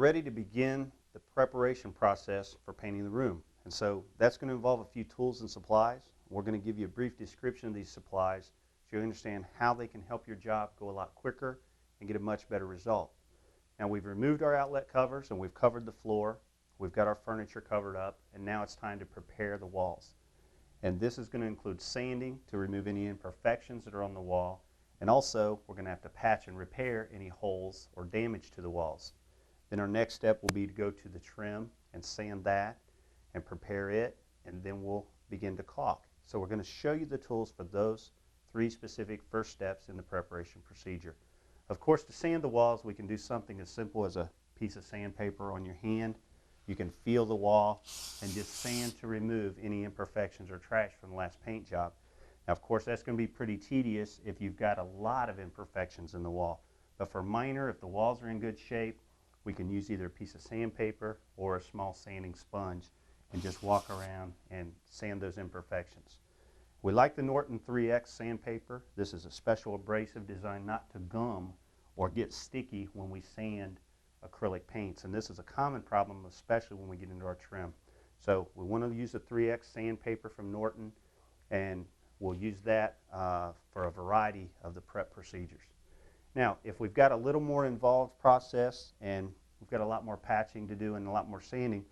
ready to begin the preparation process for painting the room. And so that's going to involve a few tools and supplies. We're going to give you a brief description of these supplies so you understand how they can help your job go a lot quicker and get a much better result. Now we've removed our outlet covers and we've covered the floor. We've got our furniture covered up, and now it's time to prepare the walls. And this is going to include sanding to remove any imperfections that are on the wall, and also we're going to have to patch and repair any holes or damage to the walls. Then our next step will be to go to the trim and sand that and prepare it, and then we'll begin to caulk. So we're going to show you the tools for those three specific first steps in the preparation procedure. Of course, to sand the walls, we can do something as simple as a piece of sandpaper on your hand. You can feel the wall and just sand to remove any imperfections or trash from the last paint job. Now, of course, that's going to be pretty tedious if you've got a lot of imperfections in the wall. But for minor, if the walls are in good shape, we can use either a piece of sandpaper or a small sanding sponge and just walk around and sand those imperfections. We like the Norton 3X sandpaper. This is a special abrasive designed not to gum or get sticky when we sand acrylic paints, and this is a common problem, especially when we get into our trim. So we want to use the 3X sandpaper from Norton, and we'll use that for a variety of the prep procedures. Now, if we've got a little more involved process and we've got a lot more patching to do and a lot more sanding,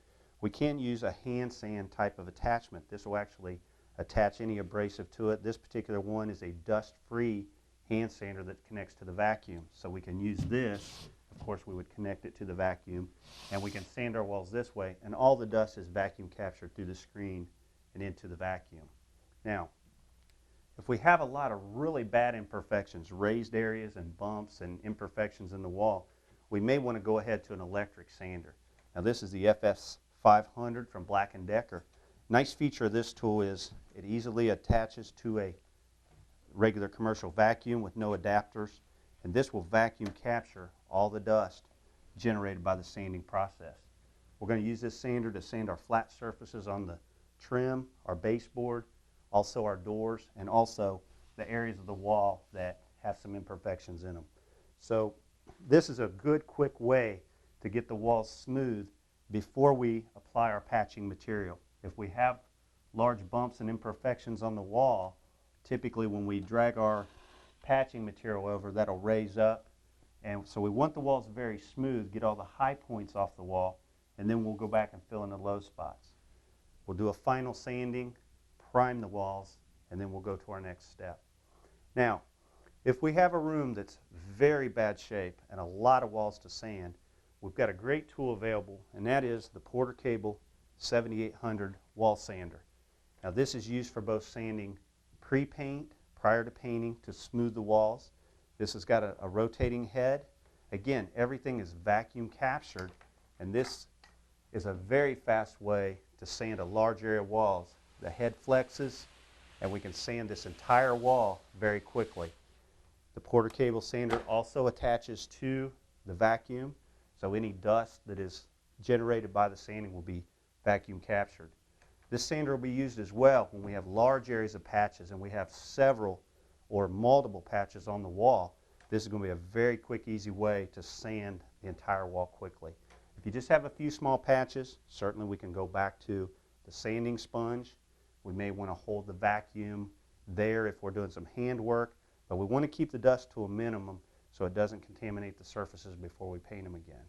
we can use a hand sand type of attachment. This will actually attach any abrasive to it. This particular one is a dust-free hand sander that connects to the vacuum. So we can use this. Of course, we would connect it to the vacuum, and we can sand our walls this way, and all the dust is vacuum captured through the screen and into the vacuum. Now, if we have a lot of really bad imperfections, raised areas and bumps and imperfections in the wall, we may want to go ahead to an electric sander. Now, this is the FS 500 from Black & Decker. Nice feature of this tool is it easily attaches to a regular commercial vacuum with no adapters, and this will vacuum capture all the dust generated by the sanding process. We're going to use this sander to sand our flat surfaces on the trim, our baseboard, also our doors, and also the areas of the wall that have some imperfections in them. So this is a good, quick way to get the walls smooth before we apply our patching material. If we have large bumps and imperfections on the wall, typically when we drag our patching material over, that'll raise up. And so we want the walls very smooth, get all the high points off the wall, and then we'll go back and fill in the low spots. We'll do a final sanding, prime the walls, and then we'll go to our next step. Now, if we have a room that's very bad shape and a lot of walls to sand, we've got a great tool available, and that is the Porter Cable 7800 wall sander. Now, this is used for both sanding pre-paint, prior to painting, to smooth the walls. This has got a rotating head. Again, everything is vacuum captured, and this is a very fast way to sand a large area of walls. The head flexes, and we can sand this entire wall very quickly. The Porter Cable sander also attaches to the vacuum, so any dust that is generated by the sanding will be vacuum captured. This sander will be used as well when we have large areas of patches and we have several or multiple patches on the wall. This is going to be a very quick, easy way to sand the entire wall quickly. If you just have a few small patches, certainly we can go back to the sanding sponge. We may want to hold the vacuum there if we're doing some hand work, but we want to keep the dust to a minimum so it doesn't contaminate the surfaces before we paint them again.